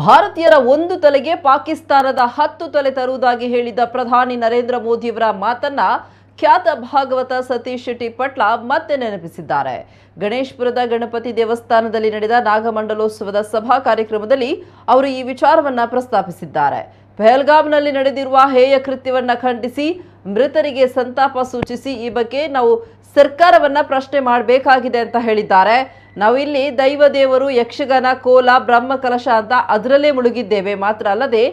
ಭಾರತೀಯರ ಒಂದು ತಲೆಗೆ ಪಾಕಿಸ್ತಾನದ 10 ತಲೆ ತರುವುದಾಗಿ ಹೇಳಿದ ಪ್ರಧಾನಿ ನರೇಂದ್ರ ಮೋದಿಯವರ ಮಾತನ್ನ ಖ್ಯಾತ ಭಾಗವತ ಸತೀಶ್ ಶೆಟ್ಟಿ ಪಟ್ಲ ಮತ್ತೆ ನೆನಪಿಸಿದ್ದಾರೆ. ಗಣೇಶಪುರದ ಗಣಪತಿ ದೇವಸ್ಥಾನದಲ್ಲಿ ನಡೆದ ನಾಗಮಂಡಲೋತ್ಸವದ ಸಭಾ ಕಾರ್ಯಕ್ರಮದಲ್ಲಿ ಅವರು ಈ ವಿಚಾರವನ್ನ ಪ್ರಸ್ತಾಪಿಸಿದ್ದಾರೆ. ಪಹಲ್ಗಾಮ್ನಲ್ಲಿ ನಡೆದಿರುವ ಹೇಯ ಕೃತ್ಯವನ್ನ ಖಂಡಿಸಿ ಮೃತರಿಗೆ ಸಂತಾಪ ಸೂಚಿಸಿ ಈ ಬಗ್ಗೆ ನಾವು ಸರ್ಕಾರವನ್ನ ಪ್ರಶ್ನೆ ಮಾಡಬೇಕಾಗಿದೆ ಅಂತ ಹೇಳಿದ್ದಾರೆ. ನಾವಿಲ್ಲಿ ದೈವ ದೇವರು, ಯಕ್ಷಗಾನ, ಕೋಲ, ಬ್ರಹ್ಮಕಲಶ ಅಂತ ಅದರಲ್ಲೇ ಮುಳುಗಿದ್ದೇವೆ. ಮಾತ್ರ ಅಲ್ಲದೆ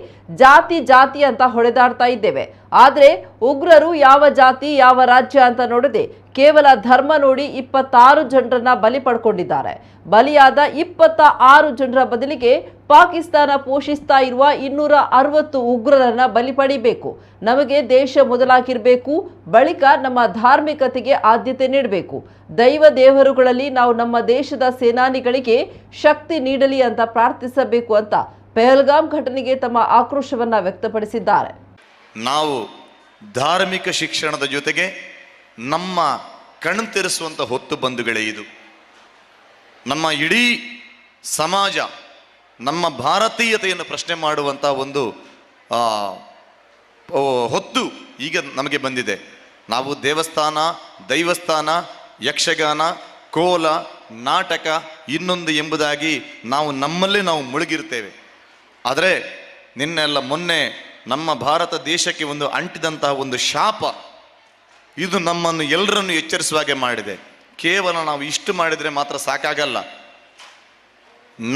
ಜಾತಿ ಜಾತಿ ಅಂತ ಹೊಡೆದಾಡ್ತಾ ಇದ್ದೇವೆ. ಆದರೆ ಉಗ್ರರು ಯಾವ ಜಾತಿ ಯಾವ ರಾಜ್ಯ ಅಂತ ನೋಡದೆ ಕೇವಲ ಧರ್ಮ ನೋಡಿ 26 ಜನರನ್ನ ಬಲಿ ಪಡ್ಕೊಂಡಿದ್ದಾರೆ. ಬಲಿಯಾದ 26 ಜನರ ಬದಲಿಗೆ ಪಾಕಿಸ್ತಾನ ಪೋಷಿಸ್ತಾ ಇರುವ 260 ಉಗ್ರರನ್ನ ಬಲಿ ಪಡಿಬೇಕು. ನಮಗೆ ದೇಶ ಮೊದಲಾಗಿರಬೇಕು. ಬಳಿಕ ನಮ್ಮ ಧಾರ್ಮಿಕತೆಗೆ ಆದ್ಯತೆ ನೀಡಬೇಕು. ದೈವ ದೇವರುಗಳಲ್ಲಿ ನಾವು ನಮ್ಮ ದೇಶದ ಸೇನಾನಿಗಳಿಗೆ ಶಕ್ತಿ ನೀಡಲಿ ಅಂತ ಪ್ರಾರ್ಥಿಸಬೇಕು ಅಂತ ಪಹಲ್ಗಾಮ್ ಘಟನೆಗೆ ತಮ್ಮ ಆಕ್ರೋಶವನ್ನ ವ್ಯಕ್ತಪಡಿಸಿದ್ದಾರೆ. ನಾವು ಧಾರ್ಮಿಕ ಶಿಕ್ಷಣದ ಜೊತೆಗೆ ನಮ್ಮ ಕಣ್ಣು ತೆರೆಸುವಂತ ಹೊತ್ತು ಬಂಧುಗಳೇ, ಇದು ನಮ್ಮ ಇಡೀ ಸಮಾಜ ನಮ್ಮ ಭಾರತೀಯತೆಯನ್ನು ಪ್ರಶ್ನೆ ಮಾಡುವಂತ ಒಂದು ಹೊತ್ತು ಈಗ ನಮಗೆ ಬಂದಿದೆ. ನಾವು ದೇವಸ್ಥಾನ, ದೈವಸ್ಥಾನ, ಯಕ್ಷಗಾನ, ಕೋಲ, ನಾಟಕ, ಇನ್ನೊಂದು ಎಂಬುದಾಗಿ ನಮ್ಮಲ್ಲೇ ನಾವು ಮುಳುಗಿರ್ತೇವೆ. ಆದರೆ ಮೊನ್ನೆ ನಮ್ಮ ಭಾರತ ದೇಶಕ್ಕೆ ಒಂದು ಅಂಟಿದಂತಹ ಒಂದು ಶಾಪ ಇದು ನಮ್ಮನ್ನು ಎಲ್ಲರನ್ನು ಎಚ್ಚರಿಸುವಾಗೆ ಮಾಡಿದೆ. ಕೇವಲ ನಾವು ಇಷ್ಟು ಮಾಡಿದರೆ ಮಾತ್ರ ಸಾಕಾಗಲ್ಲ,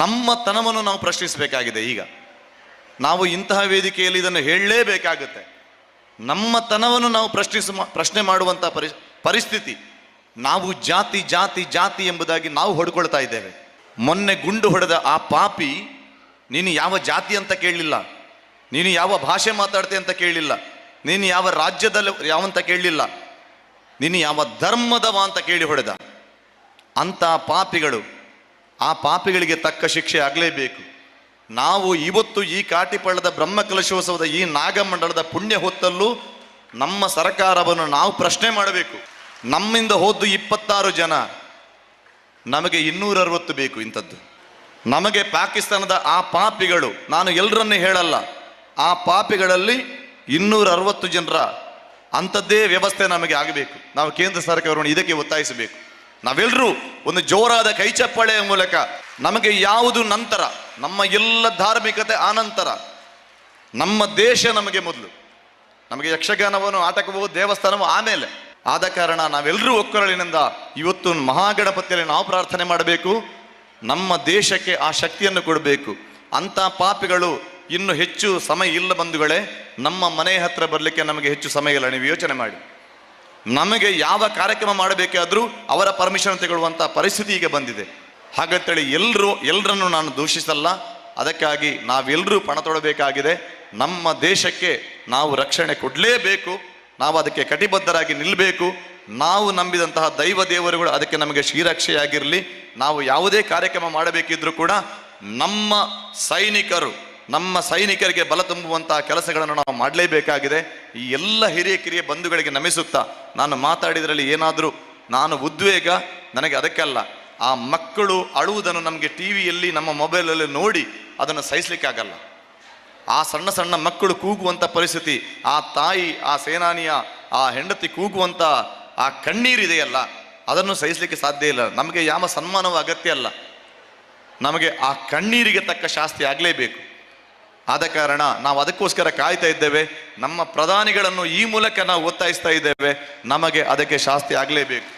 ನಮ್ಮ ತನವನ್ನು ನಾವು ಪ್ರಶ್ನಿಸಬೇಕಾಗಿದೆ. ಈಗ ನಾವು ಇಂತಹ ವೇದಿಕೆಯಲ್ಲಿ ಇದನ್ನು ಹೇಳಲೇಬೇಕಾಗುತ್ತೆ. ನಮ್ಮ ತನವನ್ನು ನಾವು ಪ್ರಶ್ನೆ ಮಾಡುವಂತಹ ಪರಿಸ್ಥಿತಿ. ನಾವು ಜಾತಿ ಜಾತಿ ಜಾತಿ ಎಂಬುದಾಗಿ ನಾವು ಹೊಡ್ಕೊಳ್ತಾ ಇದ್ದೇವೆ. ಮೊನ್ನೆ ಗುಂಡು ಹೊಡೆದ ಆ ಪಾಪಿ ನೀನು ಯಾವ ಜಾತಿ ಅಂತ ಕೇಳಲಿಲ್ಲ, ನೀನು ಯಾವ ಭಾಷೆ ಮಾತಾಡ್ತೆ ಅಂತ ಕೇಳಲಿಲ್ಲ, ನೀನು ಯಾವ ರಾಜ್ಯದಲ್ಲಿ ಯಾವಂತ ಕೇಳಲಿಲ್ಲ, ನೀನು ಯಾವ ಧರ್ಮದವ ಅಂತ ಕೇಳಿ ಹೊಡೆದ. ಅಂತ ಪಾಪಿಗಳು, ಆ ಪಾಪಿಗಳಿಗೆ ತಕ್ಕ ಶಿಕ್ಷೆ ಆಗಲೇಬೇಕು. ನಾವು ಇವತ್ತು ಈ ಕಾಟಿಪಳ್ಳದ ಬ್ರಹ್ಮಕಲಶೋತ್ಸವದ ಈ ನಾಗಮಂಡಲದ ಪುಣ್ಯ ಹೊತ್ತಲ್ಲೂ ನಮ್ಮ ಸರ್ಕಾರವನ್ನು ನಾವು ಪ್ರಶ್ನೆ ಮಾಡಬೇಕು. ನಮ್ಮಿಂದ ಹೋದ್ದು 26 ಜನ, ನಮಗೆ 260 ಬೇಕು. ಇಂಥದ್ದು ನಮಗೆ ಪಾಕಿಸ್ತಾನದ ಆ ಪಾಪಿಗಳು, ನಾನು ಎಲ್ಲರನ್ನೇ ಹೇಳಲ್ಲ, ಆ ಪಾಪಿಗಳಲ್ಲಿ 260 ಜನರ ಅಂಥದ್ದೇ ವ್ಯವಸ್ಥೆ ನಮಗೆ ಆಗಬೇಕು. ನಾವು ಕೇಂದ್ರ ಸರ್ಕಾರವನ್ನು ಇದಕ್ಕೆ ಒತ್ತಾಯಿಸಬೇಕು. ನಾವೆಲ್ಲರೂ ಒಂದು ಜೋರಾದ ಕೈಚಪ್ಪಾಳೆಯ ಮೂಲಕ ನಮಗೆ ಯಾವುದು ನಂತರ, ನಮ್ಮ ಎಲ್ಲ ಧಾರ್ಮಿಕತೆ ಆನಂತರ, ನಮ್ಮ ದೇಶ ನಮಗೆ ಮೊದಲು, ನಮಗೆ ಯಕ್ಷಗಾನವೋ ನಾಟಕವೋ ದೇವಸ್ಥಾನವೋ ಆಮೇಲೆ. ಆದ ಕಾರಣ ನಾವೆಲ್ಲರೂ ಒಕ್ಕೊರಳಿನಿಂದ ಇವತ್ತು ಮಹಾಗಣಪತಿಯಲ್ಲಿ ನಾವು ಪ್ರಾರ್ಥನೆ ಮಾಡಬೇಕು. ನಮ್ಮ ದೇಶಕ್ಕೆ ಆ ಶಕ್ತಿಯನ್ನು ಕೊಡಬೇಕು. ಅಂಥ ಪಾಪಿಗಳು ಇನ್ನು ಹೆಚ್ಚು ಸಮಯ ಇಲ್ಲ ಬಂಧುಗಳೇ. ನಮ್ಮ ಮನೆ ಹತ್ರ ಬರಲಿಕ್ಕೆ ನಮಗೆ ಹೆಚ್ಚು ಸಮಯ ಇಲ್ಲ. ನೀವು ಯೋಚನೆ ಮಾಡಿ, ನಮಗೆ ಯಾವ ಕಾರ್ಯಕ್ರಮ ಮಾಡಬೇಕಾದ್ರೂ ಅವರ ಪರ್ಮಿಷನ್ ತಗೊಳ್ಳುವಂಥ ಪರಿಸ್ಥಿತಿ ಈಗ ಬಂದಿದೆ. ಹಾಗಂತೇಳಿ ಎಲ್ಲರನ್ನು ನಾನು ದೂಷಿಸಲ್ಲ. ಅದಕ್ಕಾಗಿ ನಾವೆಲ್ಲರೂ ಪಣ ತೊಡಬೇಕಾಗಿದೆ. ನಮ್ಮ ದೇಶಕ್ಕೆ ನಾವು ರಕ್ಷಣೆ ಕೊಡಲೇಬೇಕು. ನಾವು ಅದಕ್ಕೆ ಕಟಿಬದ್ಧರಾಗಿ ನಿಲ್ಲಬೇಕು. ನಾವು ನಂಬಿದಂತಹ ದೈವ ದೇವರುಗಳು ಅದಕ್ಕೆ ನಮಗೆ ಶ್ರೀರಕ್ಷೆಯಾಗಿರಲಿ. ನಾವು ಯಾವುದೇ ಕಾರ್ಯಕ್ರಮ ಮಾಡಬೇಕಿದ್ರೂ ಕೂಡ ನಮ್ಮ ಸೈನಿಕರಿಗೆ ಬಲ ತುಂಬುವಂತಹ ಕೆಲಸಗಳನ್ನು ನಾವು ಮಾಡಲೇಬೇಕಾಗಿದೆ. ಈ ಎಲ್ಲ ಹಿರಿಯ ಕಿರಿಯ ಬಂಧುಗಳಿಗೆ ನಮಿಸುತ್ತಾ ನಾನು ಮಾತಾಡಿದ್ರಲ್ಲಿ ಏನಾದರೂ ಉದ್ವೇಗ ನನಗೆ ಅದಕ್ಕಲ್ಲ. ಆ ಮಕ್ಕಳು ಅಳುವುದನ್ನು ನಮಗೆ ಟಿವಿಯಲ್ಲಿ ನಮ್ಮ ಮೊಬೈಲಲ್ಲಿ ನೋಡಿ ಅದನ್ನು ಸಹಿಸ್ಲಿಕ್ಕಾಗಲ್ಲ. ಆ ಸಣ್ಣ ಸಣ್ಣ ಮಕ್ಕಳು ಕೂಗುವಂಥ ಪರಿಸ್ಥಿತಿ, ಆ ತಾಯಿ, ಆ ಸೇನಾನಿಯ ಆ ಹೆಂಡತಿ ಕೂಗುವಂಥ ಆ ಕಣ್ಣೀರಿದೆಯಲ್ಲ, ಅದನ್ನು ಸಹಿಸಲಿಕ್ಕೆ ಸಾಧ್ಯ ಇಲ್ಲ. ನಮಗೆ ಯಾವ ಸನ್ಮಾನವೂ ಅಗತ್ಯ ಅಲ್ಲ. ನಮಗೆ ಆ ಕಣ್ಣೀರಿಗೆ ತಕ್ಕ ಶಾಸ್ತಿ ಆಗಲೇಬೇಕು. ಆದ ಕಾರಣ ನಾವು ಅದಕ್ಕೋಸ್ಕರ ಕಾಯ್ತಾ ಇದ್ದೇವೆ. ನಮ್ಮ ಪ್ರಧಾನಿಗಳನ್ನು ಈ ಮೂಲಕ ನಾವು ಒತ್ತಾಯಿಸ್ತಾ ಇದ್ದೇವೆ. ನಮಗೆ ಅದಕ್ಕೆ ಶಾಸ್ತಿ ಆಗಲೇಬೇಕು.